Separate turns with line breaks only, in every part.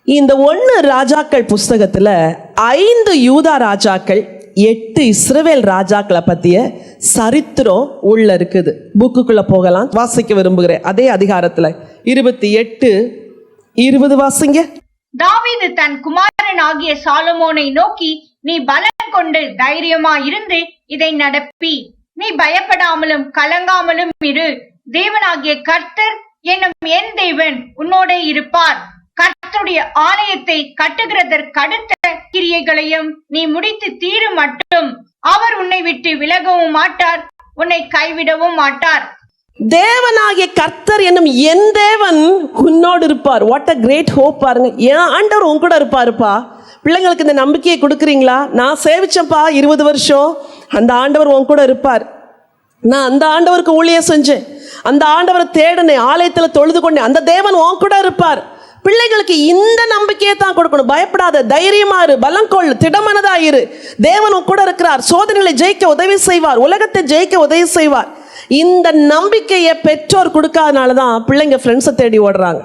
இந்த 1 ராஜாக்கள் புஸ்தகத்துல 5 யூதா ராஜாக்கள், 8 இஸ்ரவேல் ராஜாக்களை பத்திய சரித்திரம் உள்ள இருக்குது. புக்குக்குள்ள போகலாம், வாசிக்க விரும்புகிறேன். அதே அதிகாரத்துல 28:20 வாசிங்க.
தாவீது தன் குமாரன் ஆகிய சாலமோனை நோக்கி, நீ பலன் கொண்டு தைரியமா இருந்து இதை நடப்பி, நீ பயப்படாமலும் கலங்காமலும் இரு. தேவனாகிய கர்த்தர் என்னும் என் தேவன் உன்னோட இருப்பார். கர்த்தருடைய ஆலயத்தை கட்டுகிறதற்கடுத்த கிரியைகளையும் நீ முடித்து தீரு மட்டும் அவர் உன்னை விட்டு விலகவும் மாட்டார், உன்னை கைவிடவும் மாட்டார்.
தேவனாகிய கர்த்தர் என்னும் என் தேவன் உன்னோடு இருப்பார். வாட் அ கிரேட் ஹோப் பாருங்க. என் ஆண்டவர் உன் கூட இருப்பாருப்பா. பிள்ளைங்களுக்கு இந்த நம்பிக்கையை கொடுக்குறீங்களா? நான் சேவிச்சேன்ப்பா 20 வருஷம், அந்த ஆண்டவர் உன் கூட இருப்பார். நான் அந்த ஆண்டவருக்கு ஊழியம் செஞ்சேன், அந்த ஆண்டவரை தேடினேன், ஆலயத்தில் தொழுது கொண்டேன், அந்த தேவன் உன் கூட இருப்பார். பிள்ளைகளுக்கு இந்த நம்பிக்கையை தான் கொடுக்கணும். பயப்படாத, தைரியமா இரு, பலம் கொள், திடமனதா இரு. தேவன் உன் கூட இருக்கிறார். சோதனைகளை ஜெயிக்க உதவி செய்வார், உலகத்தை ஜெயிக்க உதவி செய்வார். இந்த நம்பிக்கையை பெற்றோர் கொடுக்காதனால தான் பிள்ளைங்க ஃப்ரெண்ட்ஸை தேடி ஓடுறாங்க.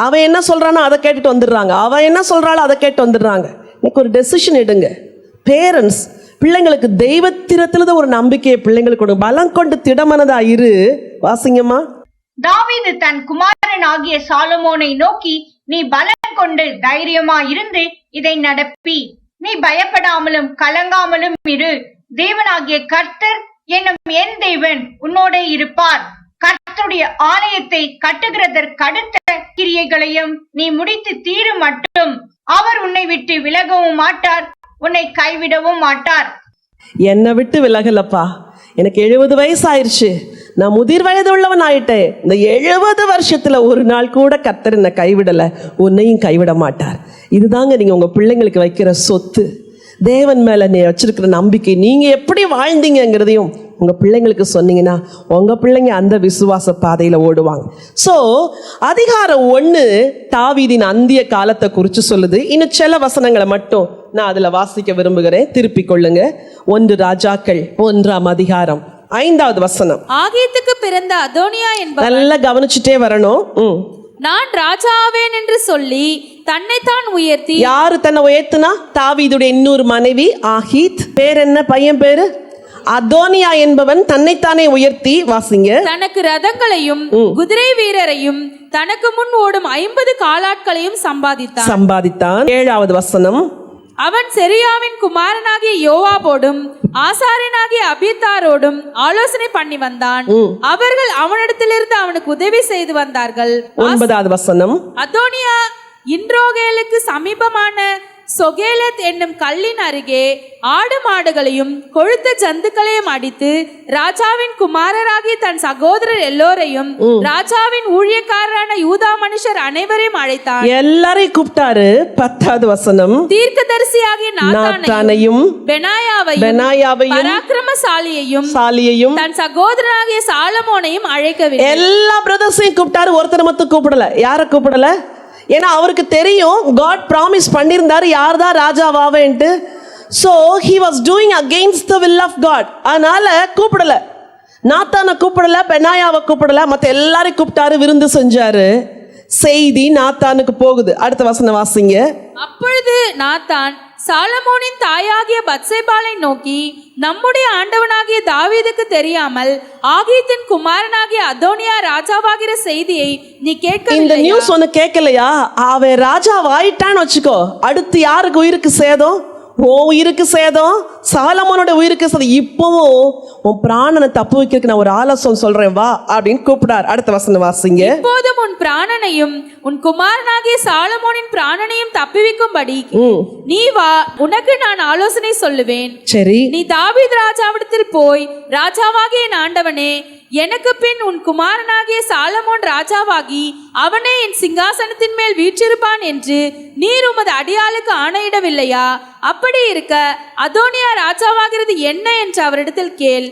அவன் என்ன சொல்றானோ அதை கேட்டுட்டு வந்துடுறாங்க, அவன் என்ன சொல்றாளோ அதை கேட்டு வந்துடுறாங்க. இன்னைக்கு ஒரு டெசிஷன் எடுங்க பேரண்ட்ஸ். பிள்ளைங்களுக்கு தெய்வத்திரத்துல ஒரு நம்பிக்கையை பிள்ளைங்களுக்கு கொடுங்க. பலம் கொண்டு திடமனதா இரு. வாசிங்கம்மா.
தாவீது தன் குமாரன் ஆகிய சாலமோனை நோக்கி, நீ பலன் கொண்டு தைரியமா இருந்து இதை நடப்பி, நீ பயப்படாமலும் கலங்காமலும் இரு. தேவனாகிய கர்த்தர் என்னும் என் தேவன் உன்னோட இருப்பார். கர்த்தருடைய ஆலயத்தை கட்டுகிறதற்கடுத்த கிரியைகளையும் நீ முடித்து தீரு மட்டும் அவர் உன்னை விட்டு விலகவும் மாட்டார், உன்னை கைவிடவும் மாட்டார்.
என்னை விட்டு விலகலப்பா. எனக்கு 70 வயசு ஆயிடுச்சு, நான் முதிர் வயது உள்ளவன் ஆயிட்டேன். இந்த 70 வருஷத்துல ஒரு நாள் கூட கர்த்தர் என்னை கைவிடலை, உன்னையும் கைவிட மாட்டார். இதுதாங்க நீங்க உங்க பிள்ளைங்களுக்கு வைக்கிற சொத்து. தேவன் மேல நீ வச்சிருக்கிற நம்பிக்கை. நீங்க எப்படி வாழ்ந்தீங்கிறதையும் உங்க பிள்ளைங்களுக்கு சொன்னீங்கன்னா உங்க பிள்ளைங்க அந்த விசுவாச பாதையில ஓடுவாங்க. ஸோ அதிகாரம் 1 தாவீதின் அந்திய காலத்தை குறித்து சொல்லுது. இன்னும் சில வசனங்களை மட்டும் நான் அதுல வாசிக்க விரும்புகிறேன். திருப்பிக் கொள்ளுங்க. 1 ராஜாக்கள் 1ஆம் அதிகாரம் 5வது வசனம்.
ஆகீத்துக்கு பிறந்த அதோனியா என்பவன்,
நல்லா கவனிச்சுட்டே வரணும்.
நான் ராஜா ஆவேன் என்று சொல்லி தன்னைத்தான் உயர்த்தி.
யாரு தன்னை உயர்த்தினா? தாவீதுடைய இன்னொரு மனைவி ஆகீத். பேர் என்ன? பையன் பேரு அதோனியா என்பவன் தன்னைத்தானே உயர்த்தி. வாசிங்க.
தனக்கு ரதங்களையும் குதிரை வீரரையும் தனக்கு முன் ஓடும் 50 காலாட்களையும் சம்பாதித்தான். 7வது வசனம். அவன் செரியாவின் குமாரனாகிய யோவாபோடும் ஆசாரியனாகிய அபியத்தாரோடும் ஆலோசனை பண்ணி வந்தான். அவர்கள் அவனிடத்திலிருந்து அவனுக்கு உதவி செய்து வந்தார்கள்.
9வது வசனம்.
அதோனியா இன்ரோகேலுக்கு சமீபமான சொகேலத் என்னும் கல்லின் அருகே ஆடு மாடுகளையும் கொழுத்த ஜந்துக்களையும் அடித்து ராஜாவின் குமாரராகிய தன் சகோதரர் எல்லோரையும் ராஜாவின் ஊழியக்காரரான யூதா மனுஷர் அனைவரையும் அழைத்தான்.
எல்லாரையும் கூப்பிட்டாரு. 10வது வசனம்.
தீர்க்கதரிசியாகிய நாத்தானையும் பெனாயாவையும் பராக்கிரமசாலியையும் தன் சகோதரனாகிய சாலமோனையும் அழைக்கவில்லை.
எல்லா பிரதர்ஸையும் கூப்பிட்டாரு, ஒருத்தர் மட்டும் கூப்பிடல. யாரை கூப்பிடல? ஏன்னா அவருக்கு தெரியும், காட் ப்ராமிஸ் பண்ணியிருந்தாரு யார் தான் ராஜாவாவேன்ட்டு. So he was doing against the will of God. அதனால கூப்பிடல. நாத்தானை கூப்பிடல, பெனாயாவை கூப்பிடல, மற்ற எல்லாரையும் கூப்பிட்டாரு, விருந்து செஞ்சாரு. செய்தி நாத்தானுக்கு போகுது. அடுத்த வசனம் வாசிங்க.
அப்பொழுது நாத்தான் சாலமோனின் தாயாகிய பத்சேபாளை நோக்கி, நம்முடைய ஆண்டவனாகிய தாவீதுக்கு தெரியாமல் ஆகீத்தின் குமாரனாகிய அதோனியா ராஜாவாகிற செய்தியை நீ கேட்க.
இந்த நியூஸ் ஒன்னு கேட்கலையா? அவன் ராஜாவாயிட்டான்னு வச்சுக்கோ, அடுத்து யாருக்கு உயிருக்கு சேதம்? ஓ உயிருக்கு சேதம், சாலமோனோட உயிருக்கு சேதம். இப்பவும் உன் பிராணனை தப்பு வைக்கிறதுக்கு நான் ஒரு ஆலோசனை சொல்றேன், வா அப்படின்னு கூப்பிடார். அடுத்த வசனம் வாசிங்க.
இப்போதும் உன் பிராணனையும் உன் குமாரனாகிய சாலமோனின் பிராணனையும் தப்புவிக்கும்படி நீ வா, உனக்கு நான் ஆலோசனை சொல்லுவேன்.
சரி,
நீ தாவீது ராஜாவிடத்தில் போய், ராஜாவாகிய என் ஆண்டவனே, எனக்கு பின் உன் குமாரனாகிய சாலமோன் ராஜாவாகி அவனே என் சிங்காசனத்தின் மேல் வீற்றிருப்பான் என்று நீர் உமது அடியாளுக்கு ஆணையிடவில்லையா? அப்படி இருக்க அதோனியா ராஜாவாகிறது என்ன என்று அவரிடத்தில் கேள்.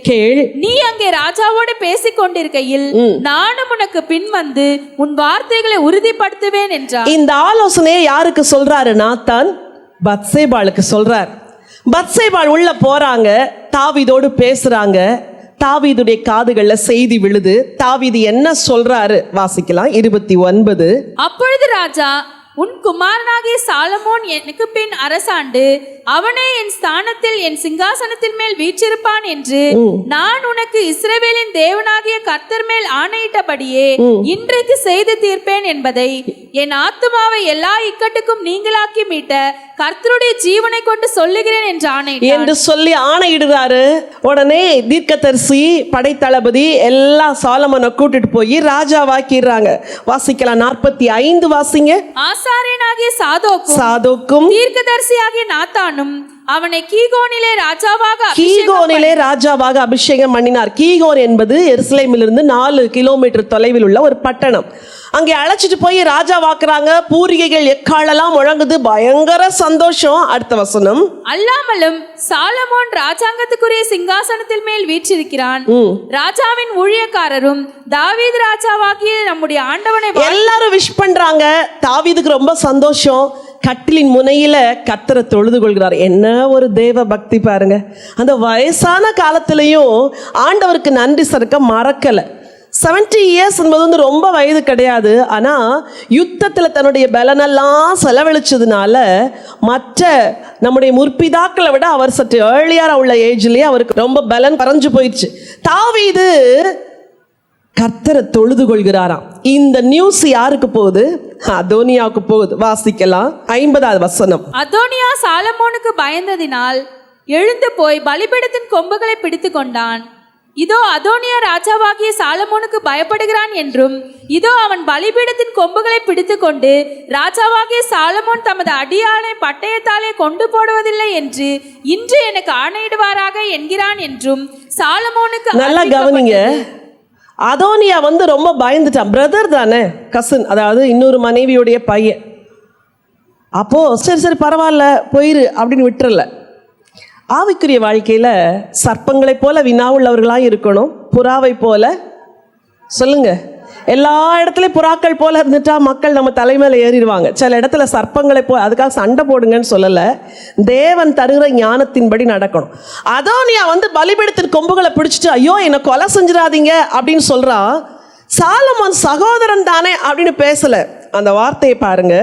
நீ அங்கே ராஜாவோடு பேசிக் கொண்டிருக்கையில் நானும் உனக்கு பின் வந்து உன் வார்த்தைகளை உறுதிப்படுத்துவேன் என்றார்.
இந்த ஆலோசனையை யாருக்கு சொல்றாரு? நாத்தான் பத்சேபாளுக்கு சொல்றார். பத்சேபாள் உள்ள போறாங்க, தாவீதோடு பேசுறாங்க. தாவீதுடைய காதுகள்ல செய்தி விழுது. தாவீது என்ன சொல்றாரு வாசிக்கலாம். 29.
அப்பொழுது ராஜா உன் குமாரனாகிய சாலமோன் எனக்கு பின் அரசாண்டு அவனே என் ஸ்தானத்தில் என் சிங்காசனத்தின் மேல் வீற்றிருப்பான் என்று நான் உனக்கு இஸ்ரவேலின் தேவனாகிய கர்த்தர் மேல் ஆணையிட்டபடியே இன்றைக்கு செய்து தீர்ப்பேன் என்பதை என் ஆத்துமாவை எல்லா இக்கட்டுக்கும் நீங்களாக்கி மீட்ட கர்த்தருடைய ஜீவனை கொண்டு சொல்லுகிறேன் என்று ஆணையிட்டான்
என்று சொல்லி ஆணையிடுறாரு. உடனே தீர்க்கதரிசி படைத்தளபதி எல்லா சாலமோனை கூட்டிட்டு போய் ராஜாவாக்கிடுறாங்க. வாசிக்கலாம் 45 வாசிங்க.
ஆசாரியனாகிய
சாதோக்கும்
தீர்க்கதரிசியாகிய நாத்தானும் அவனை கீகோனிலே ராஜாவாக அபிஷேகம் பண்ணினார். கீகோன் என்பது எருசலேமிலிருந்து 4 கிலோமீட்டர் தொலைவில் உள்ள ஒரு பட்டணம். அங்கே அழைச்சிட்டு போய் ராஜாவாக்குறாங்க. பூரிகைகள் எக்காலெல்லாம் முழங்குது, பயங்கர சந்தோஷம். அடுத்த வசனம். அல்லாமலும் சாலமோன் ராஜாங்கத்துக்குரிய சிங்காசனத்தில் மேல் வீற்றிருக்கிறான். ராஜாவின் ஊழியக்காரரும் தாவீது ராஜாவாகிய நம்முடைய ஆண்டவனை
எல்லாரும் விஷ் பண்றாங்க. தாவீதுக்கு ரொம்ப சந்தோஷம். கட்டிலின் முனையில கர்த்தரை தொழுது கொள்கிறார். என்ன ஒரு தேவ பக்தி பாருங்க. அந்த வயசான காலத்திலையும் ஆண்டவருக்கு நன்றி செலுத்த மறக்கல. 70 இயர்ஸ் என்பது வந்து ரொம்ப வயது கிடையாது. ஆனா யுத்தத்துல தன்னுடைய பலனெல்லாம் செலவழிச்சதுனால மற்ற நம்முடைய முற்பிதாக்களை விட அவர் சற்று ஏர்லியரா உள்ள ஏஜ்லயே அவருக்கு ரொம்ப பலன் பறஞ்சு போயிடுச்சு. தாவீது கர்த்தரை தொழுது கொள்கிறாராம். இந்த நியூஸ் யாருக்கு போகுது? அதோனியாவுக்கு போகுது. வாசிக்கலாம் 50வது வசனம்.
அதோனியா சாலமோனுக்கு பயந்ததினால் எழுந்து போய் பலிபீடத்தின் கொம்புகளை பிடித்து கொண்டான். இதோ அதோனியா ராஜாவாகிய சாலமோனுக்கு பயப்படுகிறான் என்றும் இதோ அவன் பலிபீடத்தின் கொம்புகளை பிடித்து கொண்டு ராஜாவாகிய சாலமோன் தமது அடியானை பட்டயத்தாலே கொண்டு போடுவதில்லை என்று இன்று எனக்கு ஆணையிடுவாராக என்கிறான் என்றும் சாலமோனுக்கு
நல்லா கவனிங்க. அதோனியா வந்து ரொம்ப பயந்துட்டான். பிரதர் தானே, கசின், அதாவது இன்னொரு மனைவியுடைய பையன். அப்போ சரி பரவாயில்ல போயிரு அப்படின்னு விட்டுறல. ஆவிக்குரிய வாழ்க்கையில சர்ப்பங்களை போல வினாவுள்ளவர்களாக இருக்கணும். புறாவை போல சொல்லுங்க. எல்லா இடத்துலையும் புறாக்கள் போல இருந்துட்டா மக்கள் நம்ம தலைமையில ஏறிடுவாங்க. சில இடத்துல சர்ப்பங்களை போல, அதுக்காக சண்டை போடுங்கன்னு சொல்லலை. தேவன் தருகிற ஞானத்தின்படி நடக்கணும். அதோனியா வந்து பலிபீடத்தின் கொம்புகளை பிடிச்சிட்டு ஐயோ என்னை கொலை செஞ்சிடாதீங்க அப்படின்னு சொல்றான். சாலமோன் சகோதரன் தானே அப்படின்னு பேசல. அந்த வார்த்தையை பாருங்க.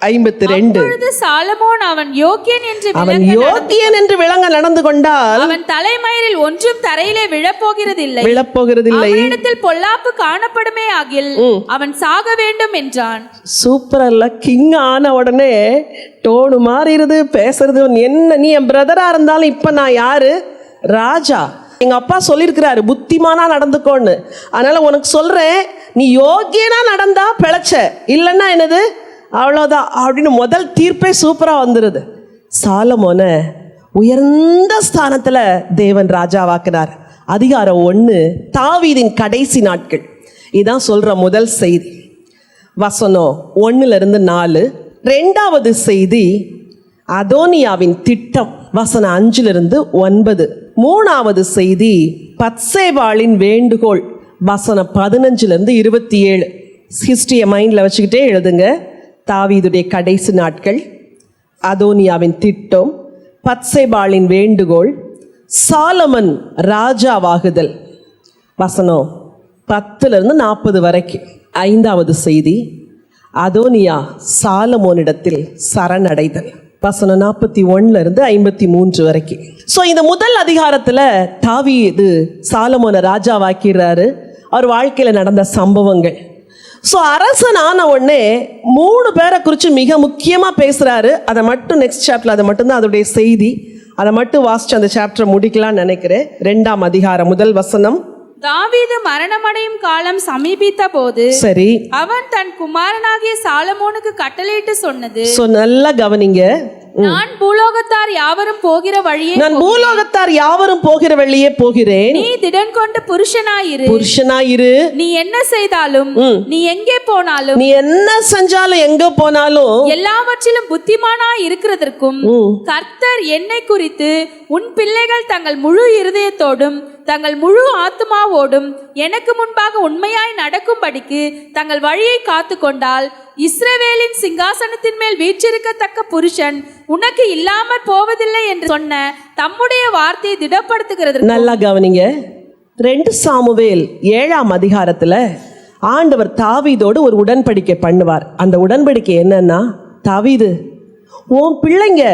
52.
சாலமோன் அவன் யோக்கியன்
என்று விளங்க நடந்து கொண்டால்
அவன் தலைமயிரில் ஒன்றும் தரையிலே விழப்போகிறதில்லை. அவனிடத்தில் பொல்லாப்பு காணப்படுமே ஆகில் அவன் சாக வேண்டும் என்றான்.
சூப்பர் அல்ல? கிங் ஆன உடனே டோனு மாறிடுது, பேசுறது. என்ன நீ என் பிரதரா இருந்தாலும் இப்ப நான் யாரு? ராஜா. எங்க அப்பா சொல்லியிருக்கிறாரு புத்திமானா நடந்துக்கோன்னு. அதனால உனக்கு சொல்றேன், நீ யோகியனா நடந்தா பிழைச்ச, இல்லைன்னா என்னது அவ்வளோதான் அப்படின்னு முதல் தீர்ப்பே சூப்பராக வந்துடுது. சாலமோனை உயர்ந்த ஸ்தானத்தில் தேவன் ராஜாவாக்கினார். அதிகாரம் 1, தாவீதின் கடைசி நாட்கள். இதான் சொல்கிற முதல் செய்தி. வசனம் 1-4. 2வது செய்தி அதோனியாவின் திட்டம். வசனம் 5-9. 3வது செய்தி பத்சேபாளின் வேண்டுகோள். வசனம் 15-27. ஹிஸ்டரியை மைண்டில் வச்சுக்கிட்டே எழுதுங்க. தாவீதுடைய கடைசி நாட்கள், அதோனியாவின் திட்டம், பத்சேபாளின் வேண்டுகோள், சாலமன் ராஜாவாகுதல். வசனம் 10-40 வரைக்கும். 5வது செய்தி அதோனியா சாலமோனிடத்தில் சரணடைதல். வசனம் 41-53 வரைக்கும். ஸோ இந்த முதல் அதிகாரத்தில் தாவீது சாலமோனை ராஜாவாக்கிறாரு. அவர் வாழ்க்கையில் நடந்த சம்பவங்கள். ஸோ அரசன் ஆன உடனே 3 பேரை குறித்து மிக முக்கியமாக பேசுகிறாரு. அதை மட்டும் நெக்ஸ்ட் சாப்டர், அதை மட்டும்தான் அதோடைய செய்தி. அதை மட்டும் வாசிச்சு அந்த சாப்டரை முடிக்கலாம்னு நினைக்கிறேன். 2ஆம் அதிகாரம் 1 வசனம்.
தாவீது மரணமடையும் காலம் சமீபித்த போது
சரி
அவன் தன் குமாரனாகிய சாலமோனுக்கு கட்டளையிட்டு சொன்னது.
நல்லா கவனிங்க.
நான் பூலோகத்தார் யாவரும் போகிற வழியே போகிறேன். நீ திடன் கொண்டு புருஷனாயிரு. நீ என்ன செய்தாலும், நீ எங்கே போனாலும்,
நீ என்ன செஞ்சாலும், எங்க போனாலும்
எல்லாவற்றிலும் புத்திமானாய் இருக்கிறதற்கும் கர்த்தர் என்னை குறித்து உன் பிள்ளைகள் தங்கள் முழு இருதயத்தோடும் தங்கள் முழு ஆத்துமாவோடும் எனக்கு முன்பாக உண்மையாய் நடக்கும்படிக்கு தங்கள் வழியை காத்து கொண்டால் இஸ்ரவேலின் சிங்காசனத்தின் மேல் வீற்றிருக்கத்தக்க புருஷன் உனக்கு இல்லாமற் போவதில்லை என்று சொன்ன தம்முடைய வார்த்தையை திடப்படுத்துகிறது.
நல்லா கவனிங்க. 2 சாமுவேல் 7ஆம் அதிகாரத்துல ஆண்டவர் தாவீதோடு ஒரு உடன்படிக்கை பண்ணுவார். அந்த உடன்படிக்கை என்னன்னா, தாவீது, உன் பிள்ளைங்க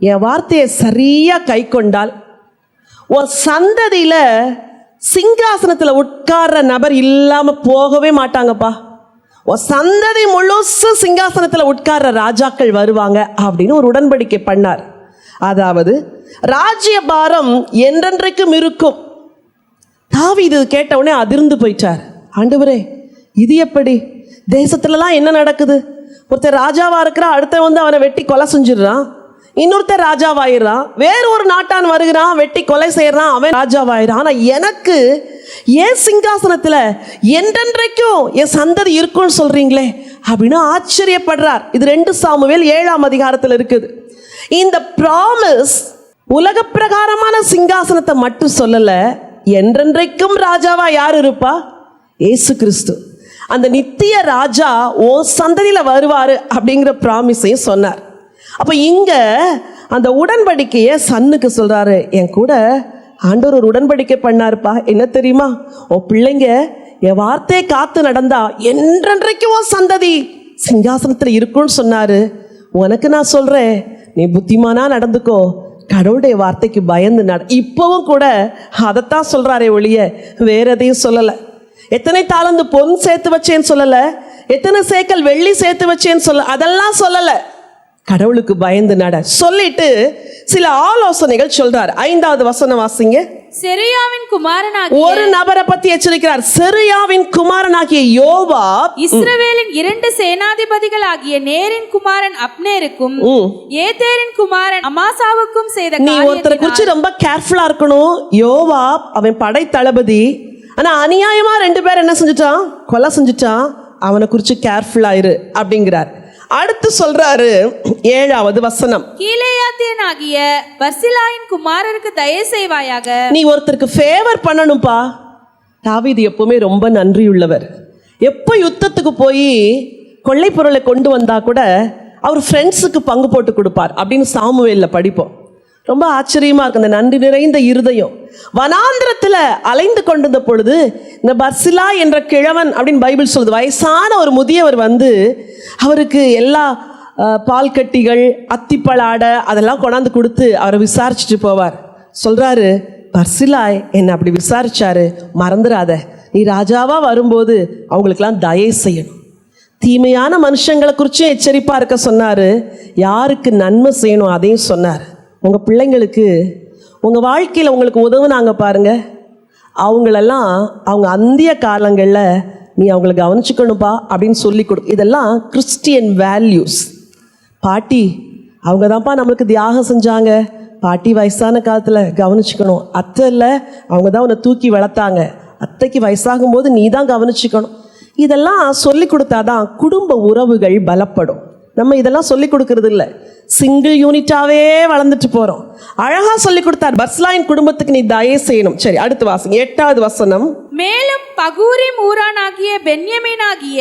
என் வார்த்தையை சரியா கை கொண்டால் உன் சந்ததியில சிங்காசனத்தில் உட்கார்ற நபர் இல்லாம போகவே மாட்டாங்கப்பா. உன் சந்ததி முழுசும் சிங்காசனத்தில் உட்கார்ற ராஜாக்கள் வருவாங்க அப்படின்னு ஒரு உடன்படிக்கை பண்ணார். அதாவது ராஜ்யபாரம் என்றென்றைக்கும் இருக்கும். தாவீது கேட்ட உடனே அதிர்ந்து போயிட்டார். ஆண்டவரே, இது எப்படி? தேசத்துலலாம் என்ன நடக்குது? ஒருத்தர் ராஜாவா இருக்கிறா, அடுத்த வந்து அவனை வெட்டி கொலை செஞ்சிடுறான். இன்னொருத்தர் ராஜாவாயிடுறான். வேற ஒரு நாட்டான் வருகிறான், வெட்டி கொலை செய்யறான், அவன் ராஜாவாயிடுறான். ஆனா எனக்கு ஏன் சிங்காசனத்துல என்றென்றைக்கும் என் சந்ததி இருக்கும்னு சொல்றீங்களே அப்படின்னு ஆச்சரியப்படுறார். இது 2 சாமுவேல் 7ஆம் அதிகாரத்தில் இருக்குது. இந்த ப்ராமிஸ் உலக பிரகாரமான சிங்காசனத்தை மட்டும் சொல்லல, என்றென்றைக்கும் ராஜாவா யார் இருப்பா? இயேசு கிறிஸ்து. அந்த நித்திய ராஜா ஓ சந்ததியில வருவாரு அப்படிங்கிற ப்ராமிஸையும் சொன்னார். அப்ப இங்க அந்த உடன்படிக்கையை சன்னுக்கு சொல்றாரு, என் கூட ஆண்டவர் ஒரு உடன்படிக்கை பண்ணாருப்பா. என்ன தெரியுமா? உன் பிள்ளைங்க என் வார்த்தையை காத்து நடந்தா என்றென்றைக்கும் உன் சந்ததி சிங்காசனத்தில் இருக்கும்னு சொன்னாரு. உனக்கு நான் சொல்றேன், நீ புத்திமானா நடந்துக்கோ, கடவுளுடைய வார்த்தைக்கு பயந்து நட. இப்பவும் கூட அதைத்தான் சொல்றாரே ஒழிய வேற எதையும் சொல்லலை. எத்தனை தாளந்து பொன் சேர்த்து வச்சேன்னு சொல்லல, எத்தனை சேக்கல் வெள்ளி சேர்த்து வச்சேன்னு சொல்ல, அதெல்லாம் சொல்லல. கடவுளுக்கு பயந்து நட சொல்லிட்டு சில ஆலோசனைகள் சொல்றார். 5வது வசனம் வாசிங்க.
செருயாவின் குமாரனாகிய
ஒரு நபரை பத்தி எச்சரிக்கிறார். செருயாவின் குமாரனாகிய யோவாப்
இஸ்ரவேலின் 2 சேனாதிபதிகளாகிய நேரின் குமாரன் அப்னேருக்கும் ஏதேரின் குமாரன் அமாசாவுக்கும் செய்த
நீ ஒருத்தரை குறிச்சு ரொம்ப கேர்ஃபுல்லா இருக்கணும். யோவாப் அவன் படை தளபதி. ஆனா அநியாயமா 2 பேர் என்ன செஞ்சுட்டான்? கொலை செஞ்சுட்டான். அவனை குறிச்சு கேர்ஃபுல்லா இரு அப்படிங்கிறார். அடுத்து சொல்றாரு 7வது வசனம்.
கீலேயாத்தியனாகிய பர்சிலாயின் குமாரருக்கு தயவு செய்வாயாக.
நீ ஒருத்தருக்கு ஃபேவர் பண்ணணும்பா. தாவீது எப்பவுமே ரொம்ப நன்றியுள்ளவர். எப்போ யுத்தத்துக்கு போய் கொள்ளை பொருளை கொண்டு வந்தா கூட அவர் ஃப்ரெண்ட்ஸுக்கு பங்கு போட்டு கொடுப்பார் அப்படின்னு சாமுவேல்ல படிப்போம். ரொம்ப ஆச்சரியமா இருக்கு அந்த நன்றி நிறைந்த இருதயம். வனாந்திரத்தில் அலைந்து கொண்டிருந்த பொழுது இந்த பர்சிலா என்ற கிழவன் அப்படின்னு பைபிள் சொல்லுது, வயசான ஒரு முதியவர் வந்து அவருக்கு எல்லா பால் கட்டிகள், அத்திப்பழாடை அதெல்லாம் கொண்டாந்து கொடுத்து அவரை விசாரிச்சுட்டு போவார். சொல்றாரு, பர்சிலாய் என்னை அப்படி விசாரிச்சாரு, மறந்துடாத, நீ ராஜாவா வரும்போது அவங்களுக்கெல்லாம் தயவு செய்யணும். தீமையான மனுஷங்களை குறிச்சும் எச்சரிப்பா இருக்க சொன்னாரு. யாருக்கு நன்மை செய்யணும் அதையும் சொன்னார். உங்கள் பிள்ளைங்களுக்கு உங்கள் வாழ்க்கையில் உங்களுக்கு உதவுனாங்க பாருங்க, அவங்களெல்லாம் அவங்க அந்திய காலங்களில் நீ அவங்கள கவனிச்சுக்கணுப்பா அப்படின்னு சொல்லி கொடு. இதெல்லாம் கிறிஸ்டியன் வேல்யூஸ். பாட்டி அவங்க தான்ப்பா நம்மளுக்கு தியாகம் செஞ்சாங்க, பாட்டி வயசான காலத்தில் கவனிச்சுக்கணும். அத்தை இல்லை, அவங்க தான் உன்னை தூக்கி வளர்த்தாங்க, அத்தைக்கு வயசாகும்போது நீ தான் கவனிச்சுக்கணும். இதெல்லாம் சொல்லி கொடுத்தாதான் குடும்ப உறவுகள் பலப்படும். நம்ம இதெல்லாம் சொல்லி கொடுக்கறது இல்லை, சிங்கிள் யூனிட்டாவே வளர்ந்துட்டு போறோம். அழகா சொல்லி கொடுத்தார், பர்சிலாயின் குடும்பத்துக்கு நீ தயவு செய்யணும். சரி, அடுத்து வாசிங்க 8வது வசனம்.
மேலும் பகூரிம் ஊரானாகிய பென்யமீனாகிய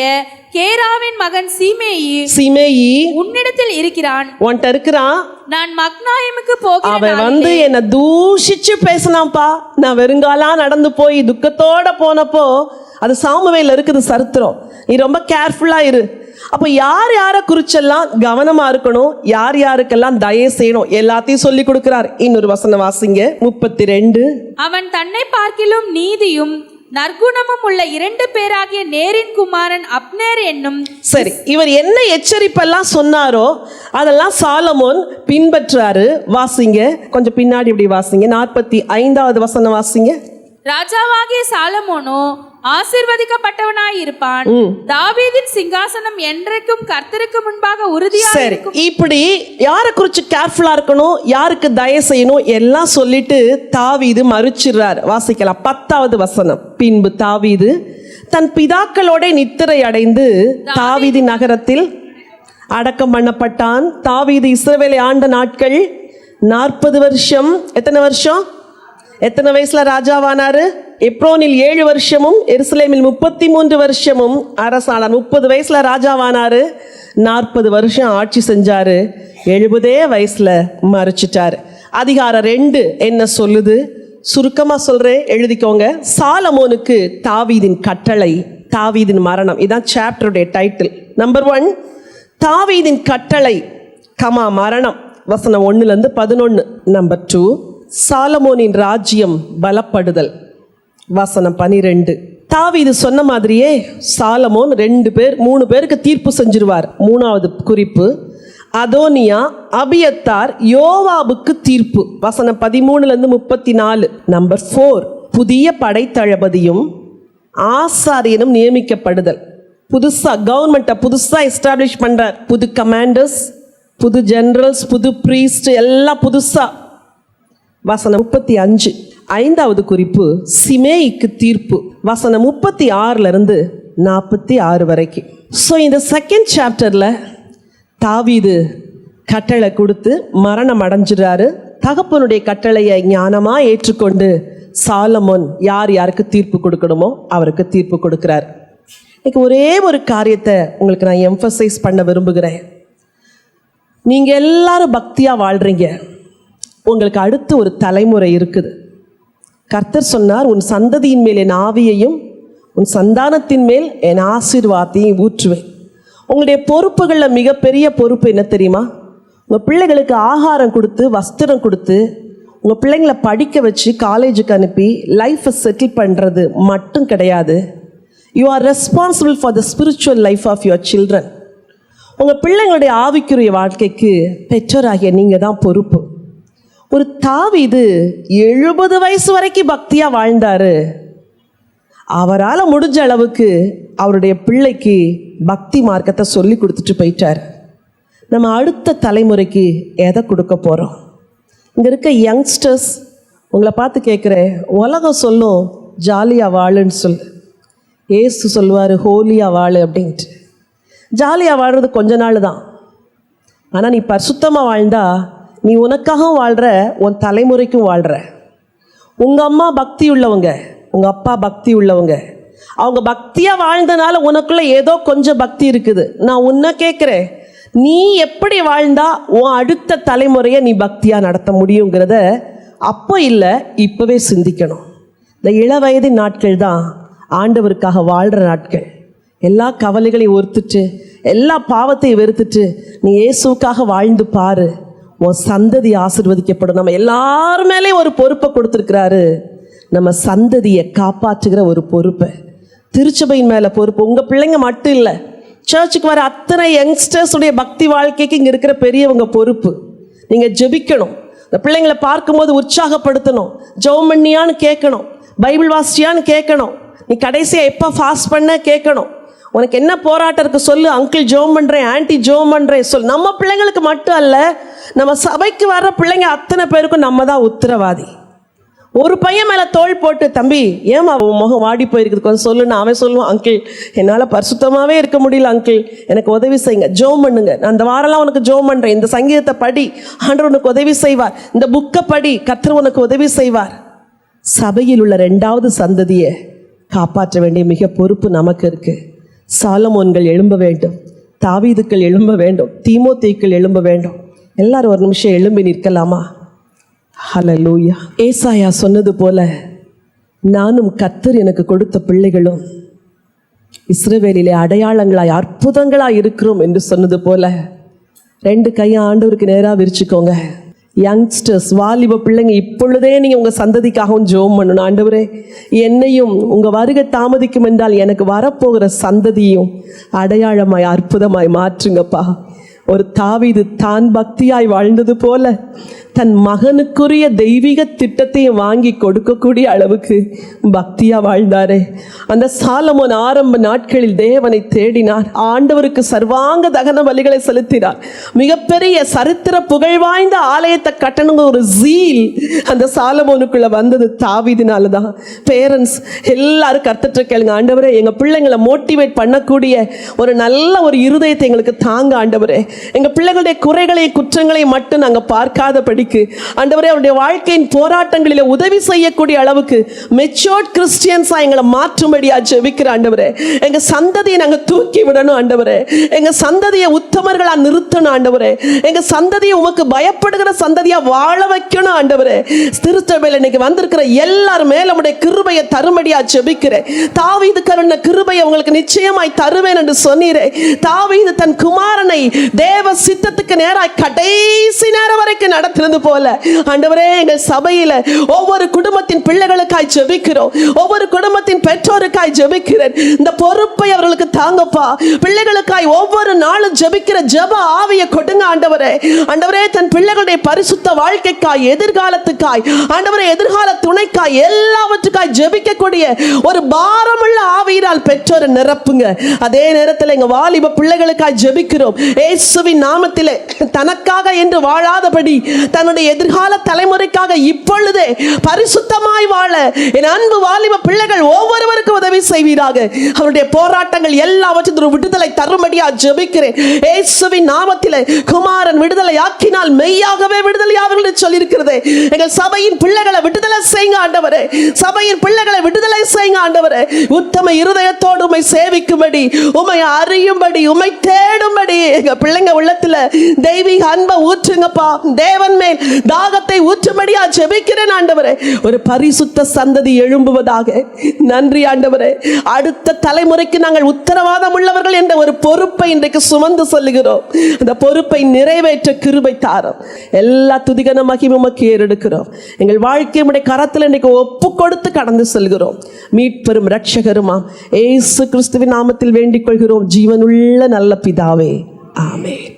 கேராவின் மகன் சீமேயி உன்னிடத்தில் இருக்கிறான்.
உன்கிட்ட இருக்கிறான்.
நான் மக்னாயிமுக்கு போகிறேன்.
அவன் வந்து என்ன தூஷிச்சு பேசினான்ப்பா. நான் வெறுங்காலா நடந்து போய் துக்கத்தோட போனப்போ அது சாமுவேல்ல இருக்குது சரித்திரம். நீ ரொம்ப கேர்ஃபுல்லா இரு. அப்போ யார் யாரை குறிச்செல்லாம் கவனமா இருக்கணும், யார் யாருக்கெல்லாம் தயவு செய்யணும் எல்லாத்தையும் சொல்லி கொடுக்கிறார். இன்னொரு வசனம் வாசிங்க 32.
அவன் தன்னை பார்க்கிலும் நீதியும் நற்குணமும் உள்ள 2 பேராகிய நேரின் குமாரன் அப்னேர் என்னும்.
சரி, இவர் என்ன எச்சரிப்பெல்லாம் சொன்னாரோ அதெல்லாம் சாலமோன் பின்பற்றாரு. வாசிங்க, கொஞ்சம் பின்னாடி இப்படி வாசிங்க 45வது வசனம் வாசிங்க.
ராஜாவாகிய சாலமோனோ ஆசீர்வதிக்கப்பட்டவனாய் இருப்பான். தாவீதின் சிங்காசனம் என்றைக்கும் கர்த்தருக்கு முன்பாக உறுதியாக இருக்கும்.
இப்படி யாரை குறிச்சு கேர்ஃபுல்லா இருக்கணும், யாருக்கு தயவு செய்யணும் எல்லாம் சொல்லிட்டு தாவீது மறுச்சிடுறார். வாசிக்கலாம் 10வது வசனம். பின்பு தாவீது தன் பிதாக்களோட நித்திரை அடைந்து தாவீது நகரத்தில் அடக்கம் பண்ணப்பட்டான். தாவீது இஸ்ரவேலை ஆண்ட நாட்கள் 40 வருஷம். எத்தனை வருஷம்? எத்தனை வயசுல ராஜாவானாரு? எப்ரோனில் 7 வருஷமும் எருசலேமில் 33 வருஷமும் அரசானார். 30 வயசுல ராஜாவானாரு. 40 வருஷம் ஆட்சி செஞ்சாரு. 70 வயசுல மறிச்சிட்டாரு. அதிகாரம் 2 என்ன சொல்லுது? சுருக்கமா சொல்றேன், எழுதிக்கோங்க. சாலமோனுக்கு தாவீதின் கட்டளை தாவீதின் மரணம். இதான் சாப்டருடைய டைட்டில். நம்பர் 1, தாவீதின் கட்டளை, மரணம், வசனம் 1-11. நம்பர் 2, சாலமோனின் ராஜ்யம் பலப்படுதல், வசனம் 12. தாவீது சொன்ன மாதிரியே சாலமோன் 3 பேருக்கு தீர்ப்பு செஞ்சிருவார். 3வது குறிப்பு, அதோனியா, அபியத்தார், யோவாபுக்கு தீர்ப்பு, வசனம் 13-34. நம்பர் 4, புதிய படைத்தளபதியும் ஆசாரியனும் நியமிக்கப்படுதல். கவர்மெண்ட்டை புதுசாக எஸ்டாப்ளிஷ் பண்ணுறார். புது கமாண்டர்ஸ், புது ஜெனரல்ஸ், புது ப்ரீஸ்ட், எல்லாம் புதுசாக. வசனம் 35. 5வது குறிப்பு, சிமேயிக்கு தீர்ப்பு, வசனம் 36-46 வரைக்கும். ஸோ இந்த செகண்ட் சாப்டரில் தாவீது கட்டளை கொடுத்து மரணம் அடைஞ்சிடறாரு. தகப்பனுடைய கட்டளையை ஞானமாக ஏற்றுக்கொண்டு சாலமோன் யாருக்கு தீர்ப்பு கொடுக்கணுமோ அவருக்கு தீர்ப்பு கொடுக்கிறார். இன்னைக்கு ஒரே ஒரு காரியத்தை உங்களுக்கு நான் எம்ஃபசைஸ் பண்ண விரும்புகிறேன். நீங்கள் எல்லாரும் பக்தியாக வாழ்கிறீங்க. உங்களுக்கு அடுத்து ஒரு தலைமுறை இருக்குது. கர்த்தர் சொன்னார், உன் சந்ததியின் மேல் என் ஆவியையும் உன் சந்தானத்தின் மேல் என் ஆசீர்வாதத்தையும் ஊற்றுவேன். உங்களுடைய பொறுப்புகளில் மிகப்பெரிய பொறுப்பு என்ன தெரியுமா? உங்கள் பிள்ளைகளுக்கு ஆகாரம் கொடுத்து, வஸ்திரம் கொடுத்து, உங்கள் பிள்ளைங்களை படிக்க வச்சு காலேஜுக்கு அனுப்பி லைஃப்பை செட்டில் பண்ணுறது மட்டும் கிடையாது. You are responsible for the spiritual life of your children. உங்கள் பிள்ளைங்களுடைய ஆவிக்குரிய வாழ்க்கைக்கு பெற்றோராகிய நீங்கள் தான் பொறுப்பு. ஒரு தாவீது 70 வயசு வரைக்கும் பக்தியாக வாழ்ந்தார். அவரால் முடிஞ்ச அளவுக்கு அவருடைய பிள்ளைக்கு பக்தி மார்க்கத்தை சொல்லி கொடுத்துட்டு போயிட்டார். நம்ம அடுத்த தலைமுறைக்கு எதை கொடுக்க போகிறோம்? இங்கே இருக்க யங்ஸ்டர்ஸ் உங்களை பார்த்து கேட்குறேன், உலகம் சொல்லும் ஜாலியாக வாழுன்னு சொல்லு, ஏசு சொல்லுவார் ஹோலியாக வாழு அப்படின்ட்டு. ஜாலியாக வாழ்கிறது கொஞ்ச நாள் தான். ஆனால் நீ பரிசுத்தமாக வாழ்ந்தா நீ உனக்காகவும் வாழ்கிற, உன் தலைமுறைக்கும் வாழ்கிற. உங்கள் அம்மா பக்தி உள்ளவங்க, உங்கள் அப்பா பக்தி உள்ளவங்க, அவங்க பக்தியாக வாழ்ந்தனால உனக்குள்ளே ஏதோ கொஞ்சம் பக்தி இருக்குது. நான் உன்னை கேட்குறேன், நீ எப்படி வாழ்ந்தா உன் அடுத்த தலைமுறையை நீ பக்தியாக நடத்த முடியுங்கிறத அப்போ இல்லை இப்போவே சிந்திக்கணும். இந்த இளவயது நாட்கள் தான் ஆண்டவருக்காக வாழ்கிற நாட்கள். எல்லா கவலைகளையும் ஒருத்துட்டு, எல்லா பாவத்தையும் வெறுத்துட்டு நீ இயேசுக்காக வாழ்ந்து பாரு, உன் சந்ததி ஆசீர்வதிக்கப்படும். நம்ம எல்லார் மேலேயும் ஒரு பொறுப்பை கொடுத்துருக்கிறாரு. நம்ம சந்ததியை காப்பாற்றுகிற ஒரு பொறுப்பை, திருச்சபையின் மேலே பொறுப்பு. உங்கள் பிள்ளைங்க மட்டும் இல்லை, சர்ச்சுக்கு வர அத்தனை யங்ஸ்டர்ஸுடைய பக்தி வாழ்க்கைக்கு இங்கே இருக்கிற பெரியவங்க பொறுப்பு. நீங்கள் ஜெபிக்கணும், இந்த பிள்ளைங்களை பார்க்கும்போது உற்சாகப்படுத்தணும், ஜெபம் பண்ணியான்னு கேட்கணும், பைபிள் வாசிச்சியான்னு கேட்கணும், நீ கடைசியாக எப்போ ஃபாஸ்ட் பண்ண கேட்கணும், உனக்கு என்ன போராட்டம் இருக்குது சொல்லு, அங்கிள் ஜெபம் பண்ணுறேன், ஆன்ட்டி ஜெபம் பண்ணுறேன் சொல். நம்ம பிள்ளைங்களுக்கு மட்டும் அல்ல, நம்ம சபைக்கு வர்ற பிள்ளைங்க அத்தனை பேருக்கும் நம்ம தான் உத்தரவாதி. ஒரு பையன் மேலே தோள் போட்டு, தம்பி ஏமா உன் முகம் வாடி போயிருக்குது கொஞ்சம் சொல்லுன்னு அவன் சொல்லுவான், அங்கிள் என்னால் பரிசுத்தமாகவே இருக்க முடியல அங்கிள், எனக்கு உதவி செய்யுங்க, ஜெபம் பண்ணுங்க, நான் அந்த வாரம்லாம் உனக்கு ஜெபம் பண்ணுறேன், இந்த சங்கீதத்தை படி, ஆண்டவர் உனக்கு உதவி செய்வார், இந்த புக்கை படி, கர்த்தர் உனக்கு உதவி செய்வார். சபையில் உள்ள 2வது சந்ததியை காப்பாற்ற வேண்டிய மிக பொறுப்பு நமக்கு இருக்குது. சாலமோன்கள் எழும்ப வேண்டும், தாவீதுக்கள் எழும்ப வேண்டும், தீமோத்தேயுக்கள் எழும்ப வேண்டும். எல்லாரும் ஒரு நிமிஷம் எழும்பி நிற்கலாமா? ஹல்லேலூயா. ஏசாயா சொன்னது போல, நானும் கர்த்தர் எனக்கு கொடுத்த பிள்ளைகளும் இஸ்ரவேலிலே அடையாளங்களாய் அற்புதங்களாய் இருக்கிறோம் என்று சொன்னது போல 2 கையை ஆண்டவருக்கு நேராக விரிச்சுக்கோங்க. யங்ஸ்டர்ஸ், வாலிப பிள்ளைங்க, இப்பொழுதே நீங்கள் உங்கள் சந்ததிக்காகவும் ஜெபம் பண்ணணும். ஆண்டவரே, என்னையும் உங்கள் வருகை தாமதிக்கும் என்றால் எனக்கு வரப்போகிற சந்ததியும் அடையாளமாய் அற்புதமாய் மாற்றுங்கப்பா. ஒரு தாவீது தான் பக்தியாய் வாழ்ந்தது போல தன் மகனுக்குரிய தெய்வீக திட்டத்தையும் வாங்கி கொடுக்கக்கூடிய அளவுக்கு பக்தியா வாழ்ந்தாரே. அந்த சாலமோன் ஆரம்ப நாட்களில் தேவனை தேடினார், ஆண்டவருக்கு சர்வாங்க தகன பலிகளை செலுத்தினார், மிகப்பெரிய சரித்திர புகழ் வாய்ந்த ஆலயத்தை கட்டணுங்க ஒரு ஜீல் அந்த சாலமோனுக்குள்ள வந்தது தாவீதினால தான். பேரண்ட்ஸ் எல்லாரும் கர்த்தரை கேளுங்க, ஆண்டவரே எங்க பிள்ளைங்களை மோட்டிவேட் பண்ணக்கூடிய ஒரு நல்ல ஒரு இருதயத்தை எங்களுக்கு தாங்க ஆண்டவரே. எங்க பிள்ளைகளுடைய குறைகளை குற்றங்களை மட்டும் நாங்கள் பார்க்காதபடி இல்லாதபடிக்கு ஆண்டவரே அவருடைய வாழ்க்கையின் போராட்டங்களில் உதவி செய்யக்கூடிய அளவுக்கு மெச்சோர்ட் கிறிஸ்டியன்ஸா எங்களை மாற்றும்படியா ஜெபிக்கிற ஆண்டவரே. எங்க சந்ததியை நாங்க தூக்கி விடணும் ஆண்டவரே. எங்க சந்ததியை உத்தமர்களா நிறுத்தணும் ஆண்டவரே. எங்க சந்ததியை உமக்கு பயப்படுகிற சந்ததியா வாழ வைக்கணும் ஆண்டவரே. திருச்சபையில் இன்னைக்கு வந்திருக்கிற எல்லாரும் மேல உம்முடைய கிருபையை தரும்படியா ஜெபிக்கிறேன். தாவீது கருண கிருபையை உங்களுக்கு நிச்சயமாய் தருவேன் என்று சொன்னீரே. தாவீது தன் குமாரனை தேவ சித்தத்துக்கு நேராய் கடைசி நேரம் வரைக்கும் நடத்தினது போல ஆண்டவரே எங்கள் சபையில ஒவ்வொரு குடும்பத்தின் பிள்ளைகளுக்காய் ஜெபிக்கிறோம். ஒவ்வொரு குடும்பத்தின் பெற்றோருக்காய் ஜெபிக்கிறேன். இந்த பொறுப்பை அவர்களுக்கு தாங்கப்பா. பிள்ளைகளுக்காய் ஒவ்வொரு நாளும் ஜெபிக்கிற ஜெப ஆவியை கொடுங்க ஆண்டவரே. ஆண்டவரே தன் பிள்ளைகளுடைய பரிசுத்த வாழ்க்கைக்காய், எதிர்காலத்துக்காய் ஆண்டவரே, எதிர்கால துணைக்காய், எல்லாவற்றுக்காய் ஜெபிக்கக்கூடிய ஒரு பாரமுள்ள ஆவியினால் பெற்றோரை நிரப்புங்க. அதே நேரத்தில் எங்க வாலிப பிள்ளைகளுக்காய் ஜெபிக்கிறோம். இயேசுவின் நாமத்திலே தனக்காக என்று வாழாதபடி தன்னுடைய எதிர்கால தலைமுறைக்காக இப்பொழுதே பரிசுத்தமாய் வாழ என் அன்பு வாலிப பிள்ளைகள் ஒவ்வொருவருக்கும் உதவி செய்வீராக. அவருடைய போராட்டங்கள் எல்லாவற்றும் விடுதலை தரும்படியா ஜெபிக்கிறேன். இயேசுவின் நாமத்திலே குமாரன் விடுதலை ஆக்கினால் மெய்யாகவே விடுதலை ஆவீர்கள் என்று சொல்லியிருக்கிறது. எங்கள் சபையின் பிள்ளைகளை விடுதலை செய்யுங்க ஆண்டவரே. சபையின் பிள்ளைகளை விடுதலை செய்யுங்க ஆண்டவரே. உத்தம இருதயத்தோடு உம்மை சேவிக்கும்படி, உம்மை அறியும்படி, உம்மை தேடும்படி எங்க பிள்ளைங்க உள்ளத்துல தெய்வீக அன்பை ஊற்றுங்கப்பா. தேவன் மேல் தாகத்தை ஊற்றும்படியா ஜெபிக்கிறேன் ஆண்டவரே. ஒரு பரிசுத்த சந்ததி எழும்புவதாக. நன்றி ஆண்டவரே. அடுத்த தலைமுறைக்கு நாங்கள் உத்தரவாதம் உள்ளவர்கள் என்ற ஒரு பொறுப்பை இன்றைக்கு சுமந்து சொல்லுகிறோம். அந்த பொறுப்பை நிறைவேற்ற கிருபை தாரும். எல்லா துதிகன மகிமை உமக்கு ஏறெடுக்கிறோம். எங்கள் வாழ்க்கை உம்முடைய கரத்தில் இன்றைக்கு ஒப்பு கொடுத்து கடந்து செல்கிறோம். மீட்பெரும் இரட்சகருமாம் இயேசு கிறிஸ்துவின் நாமத்தில் வேண்டிக் கொள்கிறோம் ஜீவனுள்ள நல்ல பிதாவே. ஆமென்.